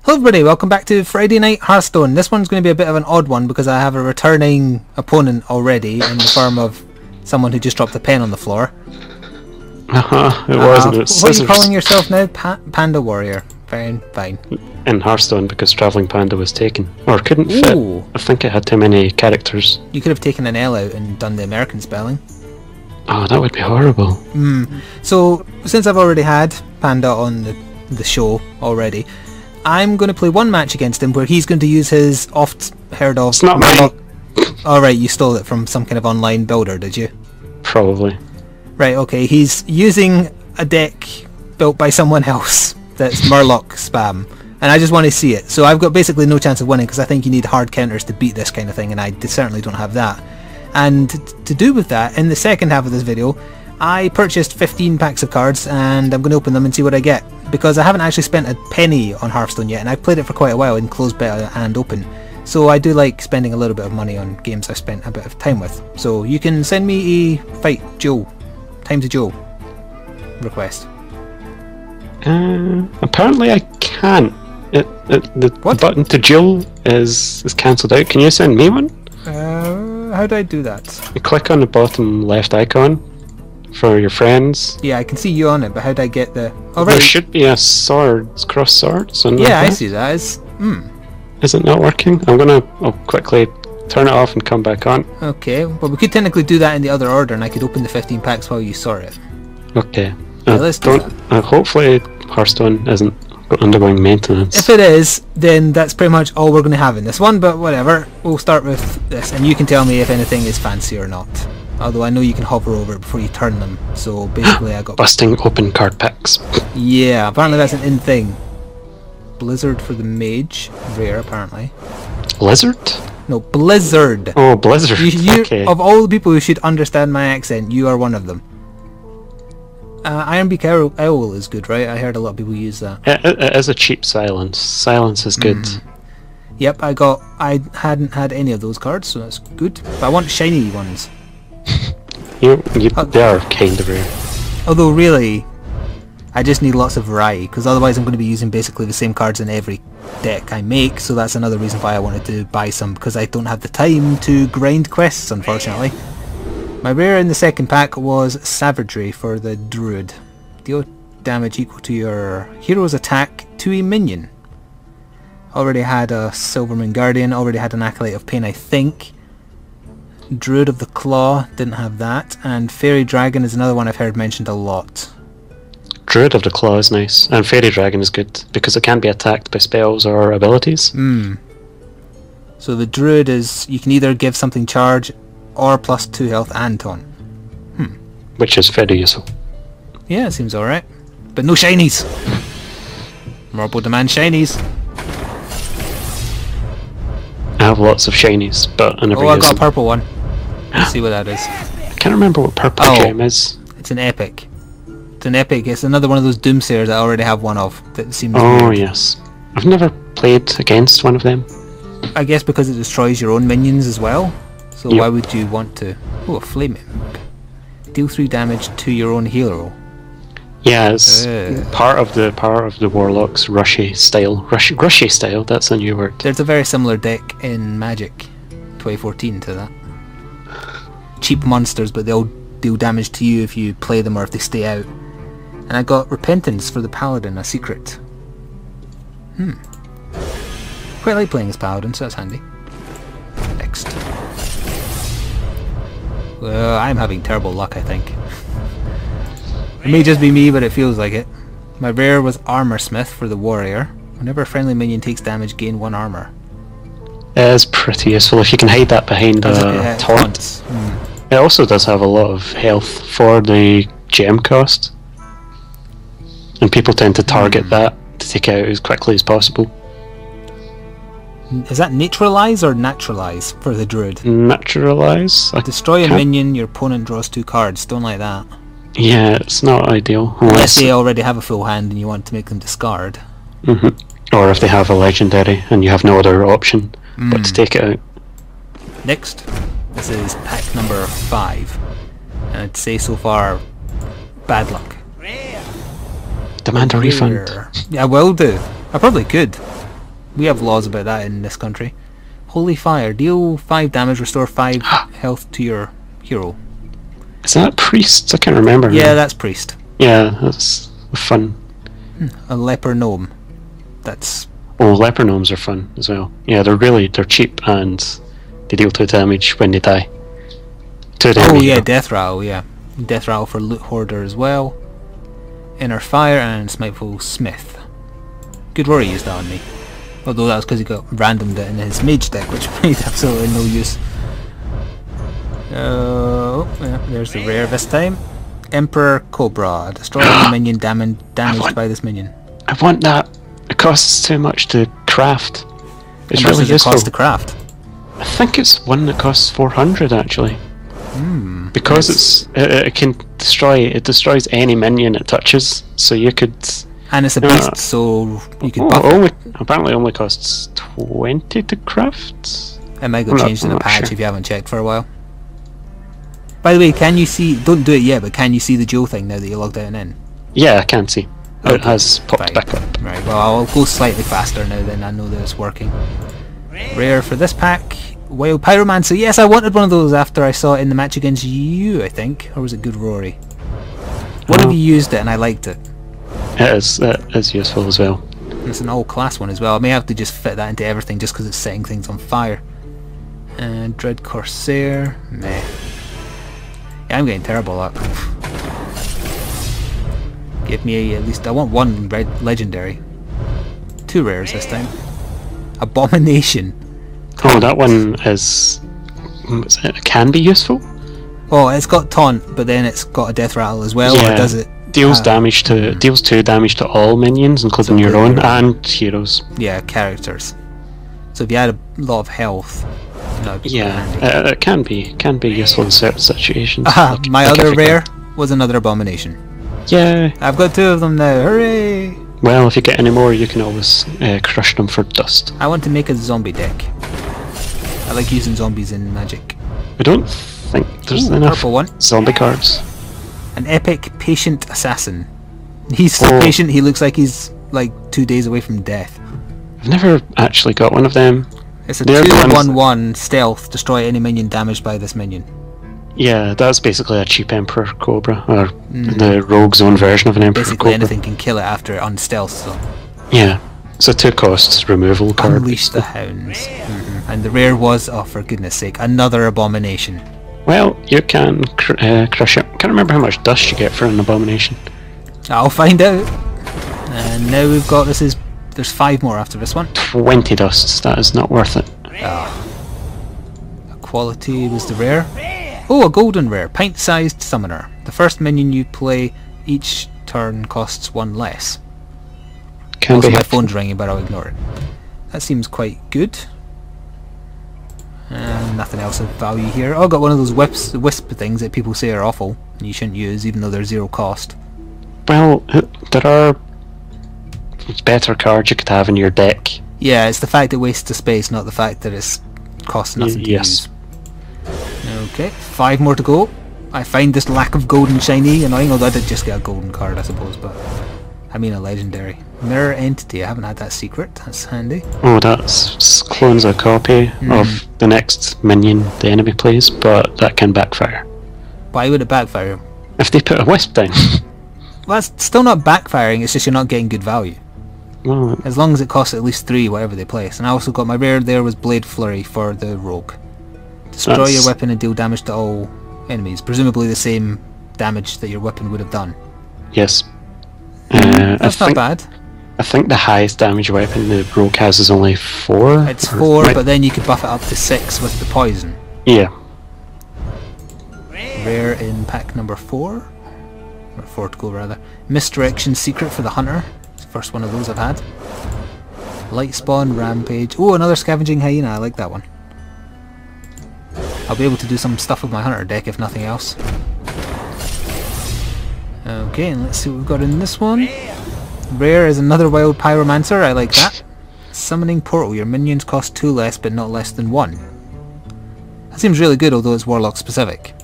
Hello everybody, welcome back to Friday Night Hearthstone. This one's going to be a bit of an odd one because I have a returning opponent already in the form of someone who just dropped a pen on the floor. It wasn't. It what are you calling yourself now? PandaWarrior. Fine. In Hearthstone because Travelling Panda was taken. Or couldn't fit. I think it had too many characters. You could have taken an L out and done the American spelling. Oh, that would be horrible. So, since I've already had Panda on the show already, I'm going to play one match against him where he's going to use his oft heard of... It's not mine. Alright, you stole it from some kind of online builder, did you? Probably. Right, okay, he's using a deck built by someone else that's Murloc spam, and I just want to see it. So I've got basically no chance of winning because I think you need hard counters to beat this kind of thing, and I certainly don't have that. And to do with that, in the second half of this video, I purchased 15 packs of cards and I'm going to open them and see what I get, because I haven't actually spent a penny on Hearthstone yet, and I've played it for quite a while in closed beta and open. So I do like spending a little bit of money on games I've spent a bit of time with. So you can send me a fight Joe, time to Joe request. Apparently I can't. The button to Jill is cancelled out. Can you send me one? How do I do that? You click on the bottom left icon for your friends. Yeah, I can see you on it, but how do I get the... Oh, right. There should be a swords, cross swords. Yeah, I see that. Is it not working? I'll quickly turn it off and come back on. Okay, well we could technically do that in the other order and I could open the 15 packs while you sort it. Okay. Yeah, let's do that. Hopefully Hearthstone isn't undergoing maintenance. If it is, then that's pretty much all we're going to have in this one, but whatever. We'll start with this, and you can tell me if anything is fancy or not. Although I know you can hover over it before you turn them, so basically I got... Busting open card packs. Yeah, apparently that's an in thing. Blizzard for the mage. Rare, apparently. Blizzard? No, Blizzard. Oh, Blizzard. Okay. Of all the people who should understand my accent, you are one of them. Ironbeak Owl is good, right? I heard a lot of people use that. It is a cheap silence. Silence is good. Yep, I hadn't had any of those cards, so that's good. But I want shiny ones. They are kind of rare. Although really, I just need lots of variety, because otherwise I'm going to be using basically the same cards in every deck I make, so that's another reason why I wanted to buy some, because I don't have the time to grind quests, unfortunately. My rare in the second pack was Savagery for the Druid. Deal damage equal to your hero's attack to a minion. Already had a Silverman Guardian, already had an Acolyte of Pain I think. Druid of the Claw, didn't have that. And Fairy Dragon is another one I've heard mentioned a lot. Druid of the Claw is nice, and Fairy Dragon is good, because it can be attacked by spells or abilities. So the Druid is, you can either give something charge or plus 2 health and taunt. Which is very useful. Yeah, it seems alright. But no shinies! Marble demand shinies! I have lots of shinies, but I never use them. I got a purple one. Let's see what that is. I can't remember what purple gem is. It's an epic. It's an epic. It's another one of those Doomsayers I already have one of. That seems weird. Yes. I've never played against one of them. I guess because it destroys your own minions as well. So why would you want to... Oh, a Flame Imp. Deal 3 damage to your own hero. Yeah, it's part of the Warlock's rushy style. Rushy style, that's a new word. There's a very similar deck in Magic 2014 to that. Cheap monsters, but they'll deal damage to you if you play them or if they stay out. And I got Repentance for the Paladin, a secret. Quite like playing as Paladin, so that's handy. Next. Well, I'm having terrible luck, I think. It may just be me, but it feels like it. My rare was Armor Smith for the Warrior. Whenever a friendly minion takes damage, gain 1 armor. It is pretty useful if you can hide that behind a taunt. It also does have a lot of health for the gem cost. And people tend to target that to take it out as quickly as possible. Is that Neutralize or Naturalize for the Druid? Naturalize? Destroy a minion, your opponent draws 2 cards. Don't like that. Yeah, it's not ideal. Unless they already have a full hand and you want to make them discard. Or if they have a legendary and you have no other option but to take it out. Next, this is pack number 5. And I'd say so far, bad luck. Demand a refund. Yeah, I will do. I probably could. We have laws about that in this country. Holy Fire. Deal 5 damage, restore 5 health to your hero. Is that priest? I can't remember. Yeah, now. that's priest. Yeah, that's fun. A leper gnome. That's... Oh, leper gnomes are fun as well. Yeah, they're cheap and they deal 2 damage when they die. 2 damage. Oh yeah, death rattle, yeah. Death rattle for loot hoarder as well. Inner Fire and Smiteful Smith. Good Rory used that on me. Although that was because he got randomed it in his mage deck, which made absolutely no use. Oh, yeah, there's the rare this time. Emperor Cobra. Destroy any minion damaged by this minion. I want that. It costs too much to craft. It's How much really does useful. it cost to craft? I think it's one that costs 400 actually. Because it can destroy. It destroys any minion it touches. So you could. And it's a beast, so you could buff it. Apparently only costs 20 to craft. It might go changed in a patch if you haven't checked for a while. By the way, can you see... Don't do it yet, but can you see the dual thing now that you logged out and in? Yeah, I can see. Okay. It has popped back up. Right, well I'll go slightly faster now then I know that it's working. Rare for this pack. Wild Pyromancer. Yes, I wanted one of those after I saw it in the match against you, I think. Or was it Good Rory? One of you used it and I liked it. It is useful as well. And it's an all class one as well. I may have to just fit that into everything just because it's setting things on fire. And Dread Corsair. Meh. Yeah, I'm getting terrible luck. Give me at least... I want 1 red legendary. 2 rares this time. Abomination. Oh, that one is... It can be useful? Oh, it's got taunt, but then it's got a death rattle as well, Yeah. or does it? Deals 2 damage to all minions, including your own and heroes. Yeah, characters. So if you had a lot of health, that would be quite handy. It can be useful in certain situations. Like my other rare was another abomination. Yeah. I've got 2 of them now. Hooray! Well, if you get any more, you can always crush them for dust. I want to make a zombie deck. I like using zombies in Magic. I don't think there's enough purple one. zombie cards. An epic patient assassin. He's so patient. He looks like he's like 2 days away from death. I've never actually got one of them. It's a 2/1/1 stealth. Destroy any minion damaged by this minion. Yeah, that's basically a cheap Emperor Cobra, or the Rogue's own version of an Emperor Basically Cobra. anything can kill it after it unstealths. So. Yeah, so 2 costs removal card. Unleash the Hounds. And the rare was, oh for goodness sake, another abomination. Well, you can crush it. Can't remember how much dust you get for an abomination. I'll find out. And now we've got there's 5 more after this one. 20 dusts. That is not worth it. Quality was the rare. Oh, a golden rare, pint-sized summoner. The first minion you play each turn costs 1 less. Can Also, be my helpful. phone's ringing, but I'll ignore it. That seems quite good. And nothing else of value here. Oh, I got one of those wisp things that people say are awful and you shouldn't use, even though they're 0 cost. Well, there are better cards you could have in your deck. Yeah, it's the fact it wastes the space, not the fact that it's costs nothing to use. Okay, 5 more to go. I find this lack of golden shiny annoying, although I did just get a golden card I suppose, but I mean a legendary. Mirror Entity, I haven't had that secret, that's handy. Oh, that's clones a copy of the next minion the enemy plays, but that can backfire. Why would it backfire? If they put a wisp down. Well, it's still not backfiring, it's just you're not getting good value. Well, As long as it costs at least 3, whatever they place. And I also got my rare there was Blade Flurry for the Rogue. Destroy your weapon and deal damage to all enemies. Presumably the same damage that your weapon would have done. yes. That's not bad. I think the highest damage weapon the Rogue has is only 4. It's 4, but then you could buff it up to 6 with the poison. Yeah. Rare in pack number 4. Or 4 to go rather. Misdirection Secret for the Hunter. It's the first one of those I've had. Light Spawn, Rampage. Oh, another Scavenging Hyena, I like that one. I'll be able to do some stuff with my Hunter deck if nothing else. Okay, and let's see what we've got in this one. Rare is another Wild Pyromancer, I like that. Summoning Portal, your minions cost 2 less but not less than 1. That seems really good, although it's Warlock specific.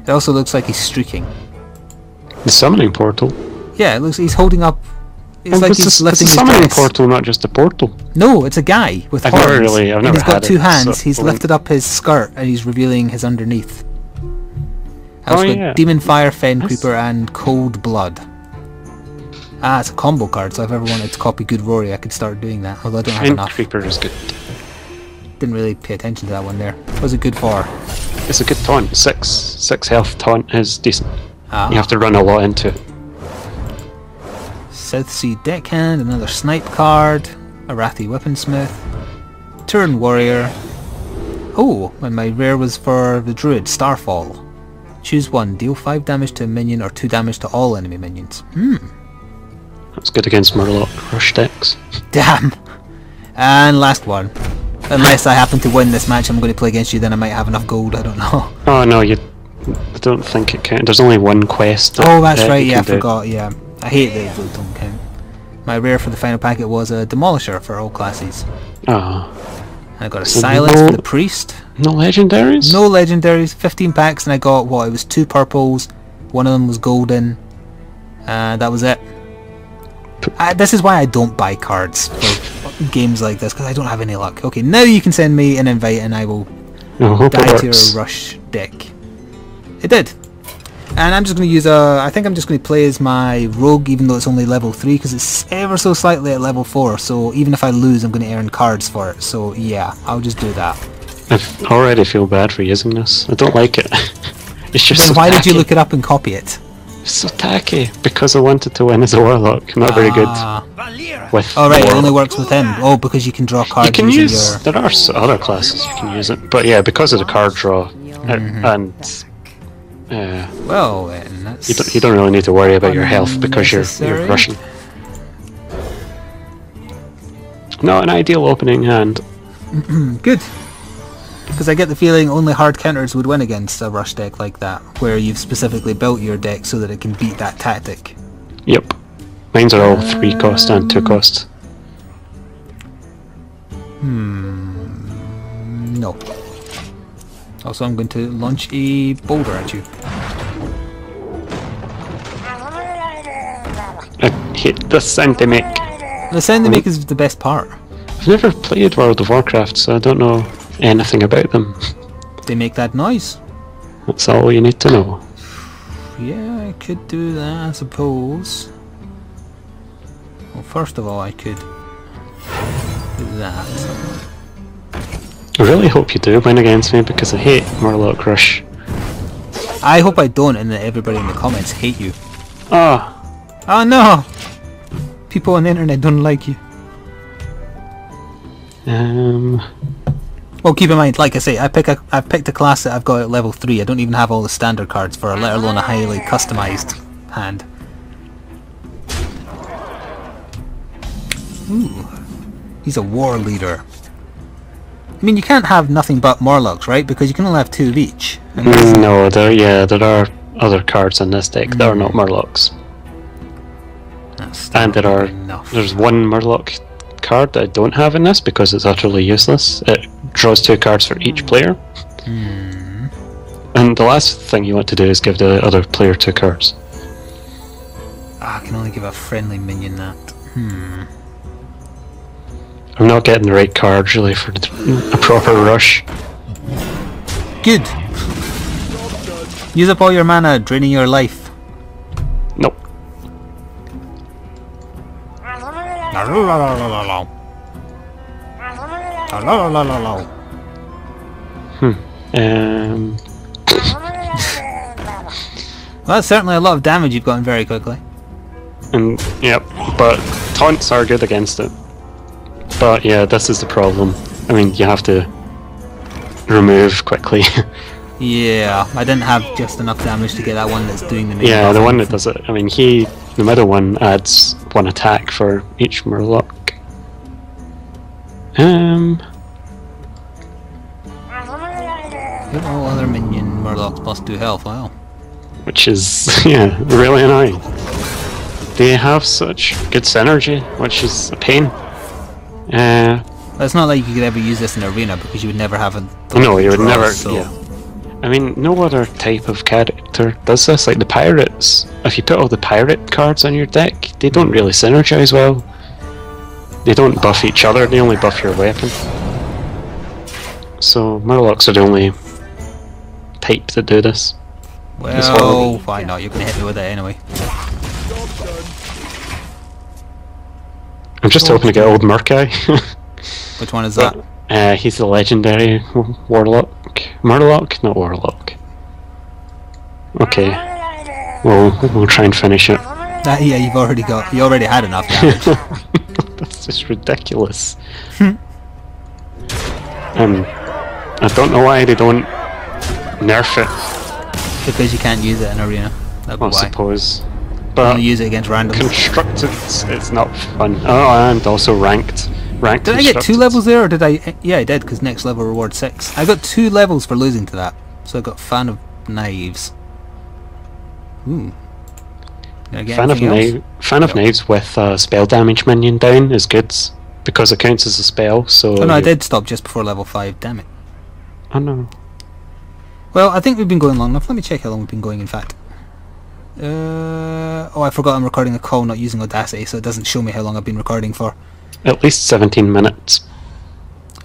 It also looks like he's streaking. The summoning portal. Yeah, it looks he's holding up It's like he's lifting his summoning dress. portal, not just a portal. No, it's a guy with horns. I've never he's got had two it, hands. so He's lifted up his skirt and he's revealing his underneath. I've got yeah. Demon Fire, Fen Creeper, and Cold Blood. Ah, it's a combo card, so if I ever wanted to copy Good Rory, I could start doing that. Although I don't have enough. Creeper is good. Didn't really pay attention to that one there. What was it good for? It's a good taunt. 6 health taunt is decent. Ah. You have to run a lot into it. South Sea Deckhand, another Snipe card, Arathi Weaponsmith, Turn Warrior. Oh, and my rare was for the Druid, Starfall. Choose one, deal 5 damage to a minion or 2 damage to all enemy minions. That's good against Murloc rush decks. Damn! And last one. Unless I happen to win this match I'm going to play against you, then I might have enough gold, I don't know. Oh no, I don't think it counts. There's only one quest. Oh, that's right, yeah, I forgot, yeah. I hate that it don't count. My rare for the final packet was a Demolisher for all classes. Oh. I got a Silence for the Priest. No legendaries? No legendaries, 15 packs, and I got, what, it was 2 purples, one of them was golden, and that was it. This is why I don't buy cards for games like this, because I don't have any luck. Okay, now you can send me an invite and I will die to your rush deck. It did. And I'm just going to use I think I'm just going to play as my rogue, even though it's only level 3, because it's ever so slightly at level 4, so even if I lose I'm going to earn cards for it, so yeah, I'll just do that. I already feel bad for using this. I don't like it. It's just then so why tacky. did you look it up and copy it? It's so tacky, because I wanted to win as a warlock. Not very good with oh right, it warlock. only works with him. Oh, because you can draw cards. You can use, there are other classes you can use it, but yeah, because of the card draw, and well then, that's you don't really need to worry about your health because you're rushing. Not an ideal opening hand. Good. Because I get the feeling only hard counters would win against a rush deck like that, where you've specifically built your deck so that it can beat that tactic. Yep. Mine's are all 3 cost and 2 cost. No. Also, I'm going to launch a boulder at you. I hate the sound they make. The sound they make is the best part. I've never played World of Warcraft, so I don't know anything about them. They make that noise. That's all you need to know. Yeah, I could do that, I suppose. Well, first of all, I could do that. I really hope you do win against me because I hate Murloc Rush. I hope I don't, and that everybody in the comments hate you. Ah. Oh no! People on the internet don't like you. Well, keep in mind, like I say, I've picked a class that I've got at level 3. I don't even have all the standard cards for, let alone a highly customized hand. Ooh, he's a war leader. I mean, you can't have nothing but Murlocs, right? Because you can only have 2 of each. No, there are other cards in this deck that are not Murlocs. And there's one Murloc card that I don't have in this because it's utterly useless. It draws 2 cards for each player. And the last thing you want to do is give the other player 2 cards. I can only give a friendly minion that. I'm not getting the right cards really for a proper rush. Good. Use up all your mana, draining your life. Nope. Well, that's certainly a lot of damage you've gotten very quickly. And yep, but taunts are good against it. But yeah, this is the problem. I mean, you have to remove quickly. Yeah, I didn't have just enough damage to get that one that's doing the main yeah, the one that does it. I mean, the middle one adds 1 attack for each Murloc. Give all other minion Murlocs plus 2 health, wow. Which is, yeah, really annoying. They have such good synergy, which is a pain. It's not like you could ever use this in arena because you would never have a... No, you would never, so. yeah. I mean, no other type of character does this. Like the pirates, if you put all the pirate cards on your deck, they don't really synergize well. They don't buff each other, they only buff your weapon. So Murlocs are the only type that do this. Well, why not? You're going to hit me with it anyway. I'm just hoping to get old Murkai. Which one is that? He's the legendary Warlock. Murloc? Not Warlock. Okay. We'll try and finish it. Yeah, you already had enough damage. That's just ridiculous. I don't know why they don't nerf it. Because you can't use it in arena. That'd be why. I suppose. But use it against randoms. Constructed, it's not fun. Oh, and also ranked. Did I get 2 levels there, or did I? Yeah, I did, because next level reward 6. I got 2 levels for losing to that. So I got Fan of Knives. Ooh. Fan of Knives with spell damage minion down is good, because it counts as a spell. So. Oh no, I did stop just before level 5. Damn it. Oh no. Well, I think we've been going long enough. Let me check how long we've been going. In fact. Oh, I forgot I'm recording a call, not using Audacity, so it doesn't show me how long I've been recording for. At least 17 minutes.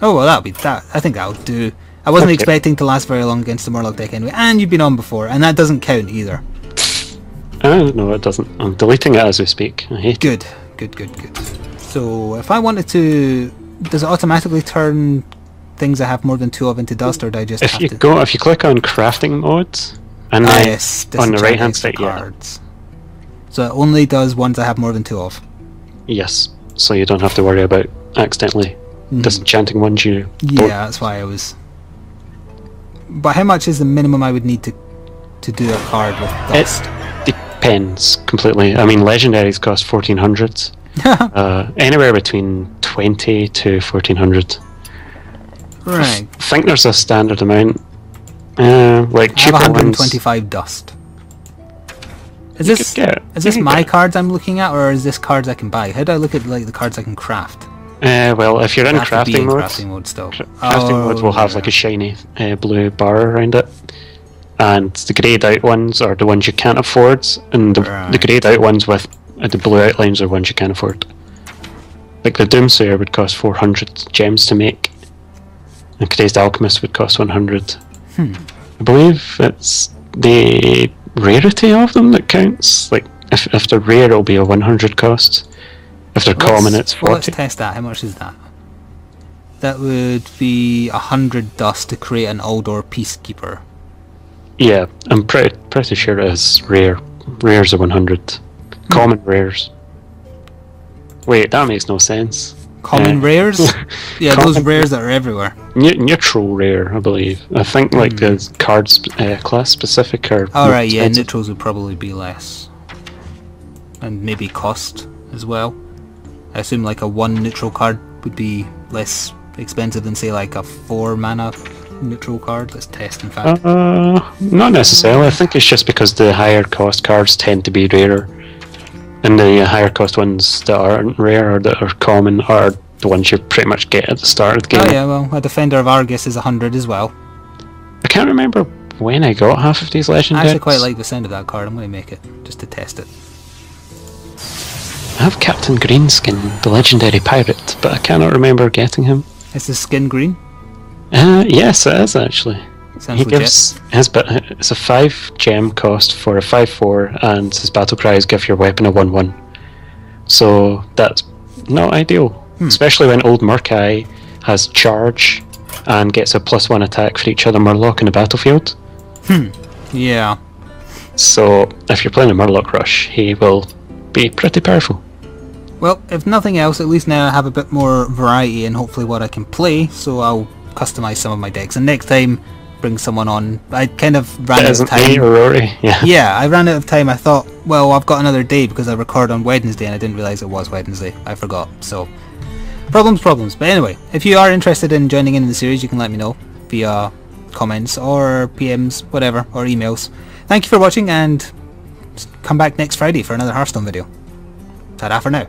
Oh well, that'll be that. I think that'll do. I wasn't expecting to last very long against the Murloc deck anyway, and you've been on before, and that doesn't count either. No, it doesn't. I'm deleting it as we speak. I hate it. Good. So if I wanted to, does it automatically turn things I have more than 2 of into dust, or do I just if you click on crafting mode, and yes, on the right hand side, cards. So it only does ones I have more than 2 of. Yes, so you don't have to worry about accidentally disenchanting ones you. Yeah, that's why I was. But how much is the minimum I would need to do a card with dust? It depends completely. I mean, legendaries cost 1400. Anywhere between 20 to 1400. Right. I think there's a standard amount. Like cheaper I have 125 dust. Is this my cards I'm looking at, or is this cards I can buy? How do I look at like the cards I can craft? Well, if you're in crafting mode, crafting mode will have like a shiny blue bar around it, and the greyed out ones are the ones you can't afford, and the greyed out ones with the blue outlines are ones you can't afford. Like the Doomsayer would cost 400 gems to make, and Crazed Alchemist would cost 100. I believe it's the rarity of them that counts. Like if they're rare, it'll be a 100 cost. If they're common, it's 40. Well, let's test that. How much is that? That would be 100 dust to create an Aldor Peacekeeper. Yeah, I'm pretty sure it is rare. Rares are 100. Common rares. Wait, that makes no sense. Common rares? Yeah, those rares that are everywhere. Neutral rare, I believe. I think like the cards class specific are. Alright, yeah, neutrals would probably be less. And maybe cost as well. I assume like a 1 neutral card would be less expensive than say like a 4 mana neutral card. Let's test in fact. Not necessarily. I think it's just because the higher cost cards tend to be rarer. And the higher cost ones that aren't rare or that are common are the ones you pretty much get at the start of the game. Oh yeah, well, a Defender of Argus is 100 as well. I can't remember when I got half of these legendaries. I actually quite like the sound of that card. I'm going to make it, just to test it. I have Captain Greenskin, the legendary pirate, but I cannot remember getting him. Is the skin green? Yes, it is actually. Sounds he legit. It's a 5 gem cost for a 5/4, and his battle cry is give your weapon a 1/1. So that's not ideal, especially when old Murkai has charge and gets a +1 attack for each other Murloc in the battlefield. Yeah. So if you're playing a Murloc rush, he will be pretty powerful. Well, if nothing else, at least now I have a bit more variety in hopefully what I can play, so I'll customize some of my decks, and next time bring someone on. I kind of ran out of time. Rory. Yeah, I ran out of time. I thought, well, I've got another day because I record on Wednesday, and I didn't realise it was Wednesday. I forgot. So, problems. But anyway, if you are interested in joining in the series, you can let me know via comments or PMs, whatever, or emails. Thank you for watching, and come back next Friday for another Hearthstone video. Ta-da for now.